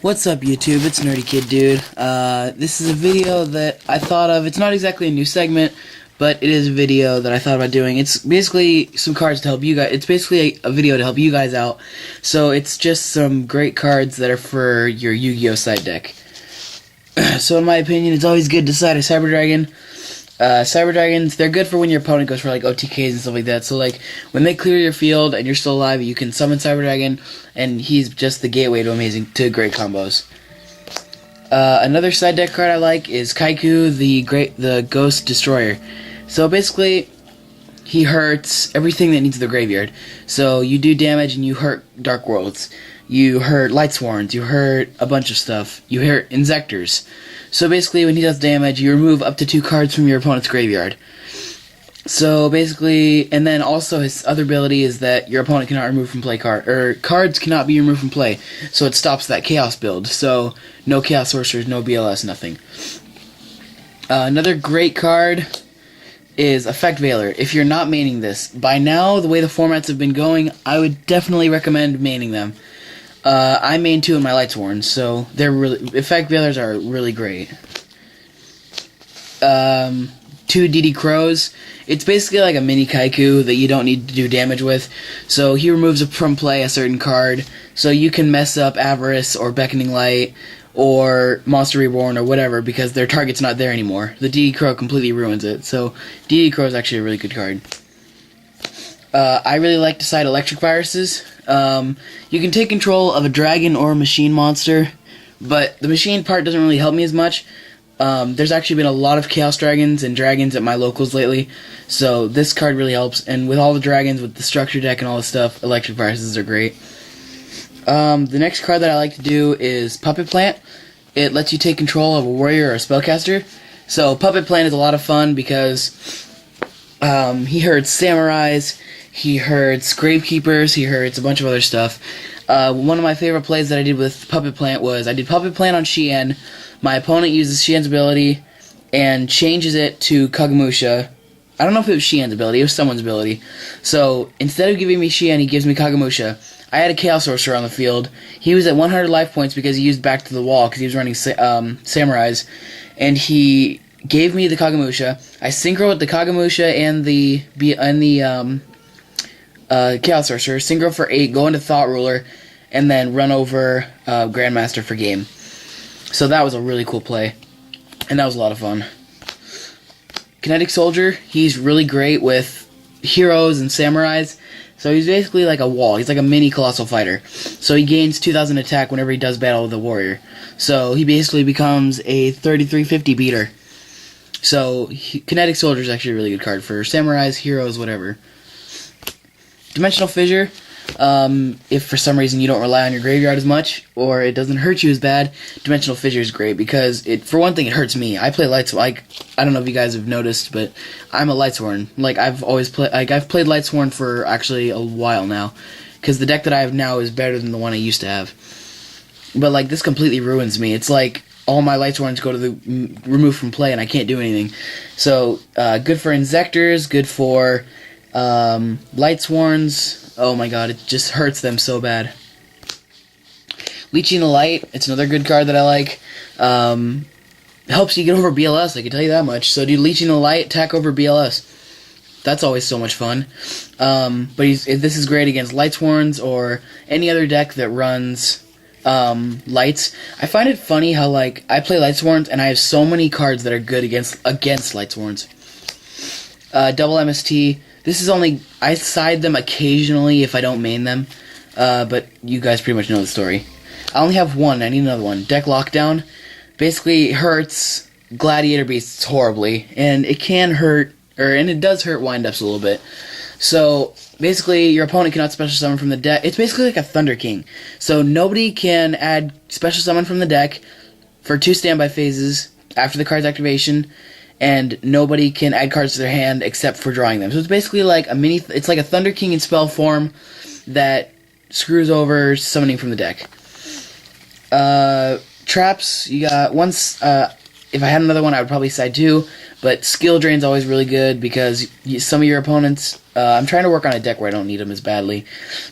What's up, YouTube? It's Nerdy Kid Dude. This is a video that I thought of. It's not exactly a new segment, but it is a video that I thought about doing. It's basically some cards to help you guys. It's basically a video to help you guys out. So it's just some great cards that are for your Yu-Gi-Oh! Side deck. So in my opinion, it's always good to side a Cyber Dragon. Cyber Dragons, they're good for when your opponent goes for like OTKs and stuff like that. So like when they clear your field and you're still alive, you can summon Cyber Dragon, and he's just the gateway to great combos. Another side deck card I like is Kaiku, the Ghost Destroyer. So basically, he hurts everything that needs the graveyard. So you do damage and you hurt Dark Worlds. You hurt Lightsworns, you hurt a bunch of stuff. You hurt Inzectors. So basically, when he does damage, you remove up to 2 cards from your opponent's graveyard. So basically, and then also his other ability is that your opponent cannot remove from play cards cannot be removed from play. So it stops that Chaos build. So no Chaos Sorcerers, no BLS, nothing. Another great card is Effect Veiler. If you're not maining this, by now, the way the formats have been going, I would definitely recommend maining them. I main 2 in my Lightsworn, so they're Effect Veilers are really great. 2 DD Crows. It's basically like a mini Kaiku that you don't need to do damage with. So he removes from play a certain card, so you can mess up Avarice or Beckoning Light or Monster Reborn or whatever because their target's not there anymore. The DD Crow completely ruins it. So DD Crow is actually a really good card. I really like to side Electric Viruses. You can take control of a dragon or a machine monster, but the machine part doesn't really help me as much. There's actually been a lot of Chaos Dragons and Dragons at my locals lately, so this card really helps, and with all the Dragons, with the structure deck and all this stuff, Electric Viruses are great. The next card that I like to do is Puppet Plant. It lets you take control of a warrior or a spellcaster. So Puppet Plant is a lot of fun because he hurts Samurais, he hurts Gravekeepers, he hurts a bunch of other stuff. One of my favorite plays that I did with Puppet Plant was I did Puppet Plant on Shien. My opponent uses Shien's ability and changes it to Kagemusha. I don't know if it was Shien's ability, it was someone's ability. So instead of giving me Shien, he gives me Kagemusha. I had a Chaos Sorcerer on the field. He was at 100 life points because he used Back to the Wall because he was running Samurais. And he gave me the Kagemusha. I synchro with the Kagemusha and the Chaos Sorcerer, synchro for 8, go into Thought Ruler, and then run over Grandmaster for game. So that was a really cool play, and that was a lot of fun. Kinetic Soldier, he's really great with heroes and samurais, so he's basically like a wall. He's like a mini Colossal Fighter. So he gains 2,000 attack whenever he does battle with a warrior. So he basically becomes a 3350 beater. So Kinetic Soldier is actually a really good card for samurais, heroes, whatever. Dimensional Fissure, if for some reason you don't rely on your graveyard as much, or it doesn't hurt you as bad, Dimensional Fissure is great, because, for one thing, it hurts me. I play Lightsworn, I don't know if you guys have noticed, but I'm a Lightsworn. I've played Lightsworn for actually a while now, because the deck that I have now is better than the one I used to have. But, this completely ruins me. It's like all my Lightsworns go to the remove from play, and I can't do anything. So, good for Inzectors, good for Lightsworns. Oh my god, it just hurts them so bad. Leeching the Light, it's another good card that I like. Helps you get over BLS, I can tell you that much. So do Leeching the Light, attack over BLS. That's always so much fun. But this is great against Lightsworns or any other deck that runs Lights. I find it funny how I play Lightsworns and I have so many cards that are good against Lightsworns. Double MST. This is I side them occasionally if I don't main them, but you guys pretty much know the story. I only have one, I need another one. Deck Lockdown basically hurts Gladiator Beasts horribly, and it can hurt, and it does hurt windups a little bit. So, basically, your opponent cannot special summon from the deck. It's basically like a Thunder King. So, nobody can add special summon from the deck for 2 standby phases after the card's activation, and nobody can add cards to their hand except for drawing them. So it's basically like it's like a Thunder King in spell form that screws over summoning from the deck. Traps, you got once, if I had another one I would probably side 2, but Skill Drain's always really good because some of your opponents I'm trying to work on a deck where I don't need them as badly,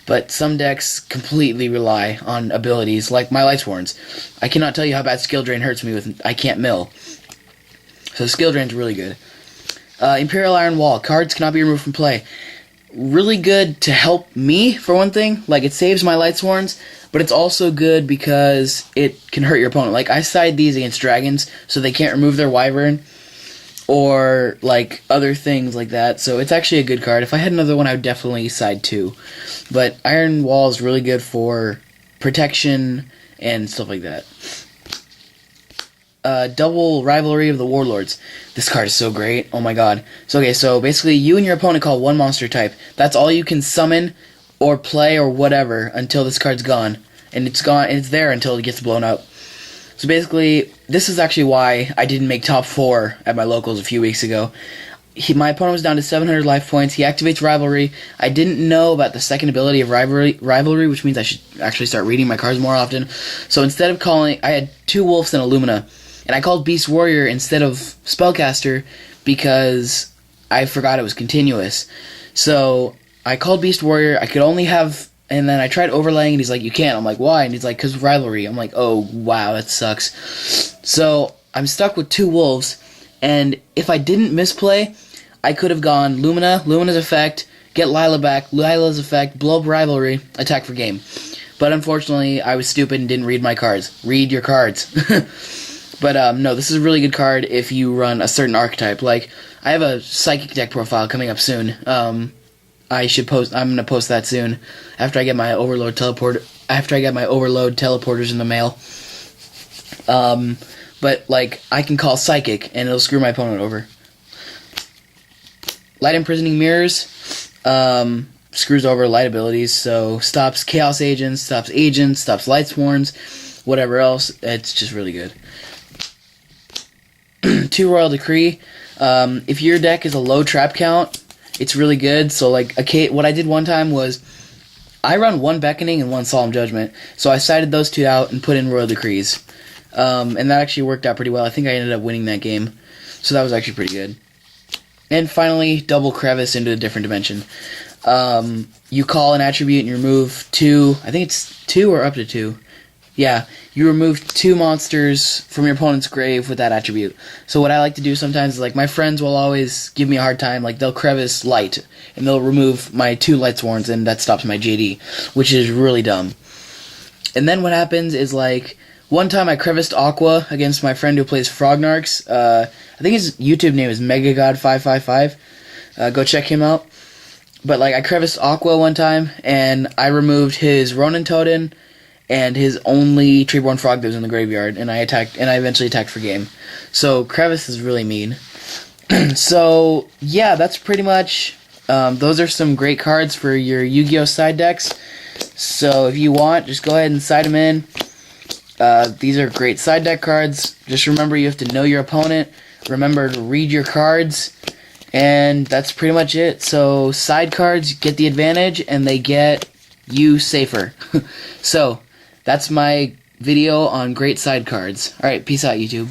but some decks completely rely on abilities, like my Lightsworns. I cannot tell you how bad Skill Drain hurts me with I can't mill. So Skill Drain's really good. Imperial Iron Wall. Cards cannot be removed from play. Really good to help me, for one thing. Like, it saves my Lightsworns, but it's also good because it can hurt your opponent. Like, I side these against dragons, so they can't remove their Wyvern, or, like, other things like that. So it's actually a good card. If I had another one, I would definitely side 2. But Iron Wall is really good for protection and stuff like that. Double Rivalry of the Warlords. This card is so great. Oh my god. So okay, so basically you and your opponent call one monster type. That's all you can summon or play or whatever until this card's gone. And it's gone, and it's there until it gets blown up. So basically, this is actually why I didn't make top 4 at my locals a few weeks ago. My opponent was down to 700 life points. He activates Rivalry. I didn't know about the second ability of Rivalry, which means I should actually start reading my cards more often. So instead of calling, I had 2 Wolves and a Lumina. And I called Beast Warrior instead of Spellcaster because I forgot it was continuous. So I called Beast Warrior. I could only have... And then I tried overlaying, and he's like, you can't. I'm like, why? And he's like, because Rivalry. I'm like, oh, wow, that sucks. So I'm stuck with 2 Wolves. And if I didn't misplay, I could have gone Lumina's effect, get Lila back, Lila's effect, blow up Rivalry, attack for game. But unfortunately, I was stupid and didn't read my cards. Read your cards. But, no, this is a really good card if you run a certain archetype. Like, I have a Psychic deck profile coming up soon. I'm gonna post that soon after I get my Overload teleporters in the mail. But, like, I can call Psychic, and it'll screw my opponent over. Light Imprisoning Mirrors, screws over light abilities, so stops Chaos Agents, stops Lightsworns, whatever else. It's just really good. 2 Royal Decree. If your deck is a low trap count, it's really good. So, like, what I did one time was I run 1 Beckoning and 1 Solemn Judgment. So I sided those 2 out and put in Royal Decrees. And that actually worked out pretty well. I think I ended up winning that game. So that was actually pretty good. And finally, double Crevice into a different dimension. You call an attribute and you remove 2, I think it's 2 or up to 2. Yeah, you remove 2 monsters from your opponent's grave with that attribute. So what I like to do sometimes is, like, my friends will always give me a hard time. Like, they'll Crevice Light, and they'll remove my 2 Lightsworns, and that stops my JD, which is really dumb. And then what happens is, like, one time I Creviced Aqua against my friend who plays Frognarks. I think his YouTube name is MegaGod555. Go check him out. But, like, I Creviced Aqua one time, and I removed his Ronin Totem and his only Treeborn Frog that was in the graveyard, and I eventually attacked for game. So Crevice is really mean. So yeah, that's pretty much. Those are some great cards for your Yu-Gi-Oh side decks. So if you want, just go ahead and side them in. These are great side deck cards. Just remember, you have to know your opponent. Remember to read your cards. And that's pretty much it. So side cards get the advantage, and they get you safer. So that's my video on great side cards. Alright, peace out, YouTube.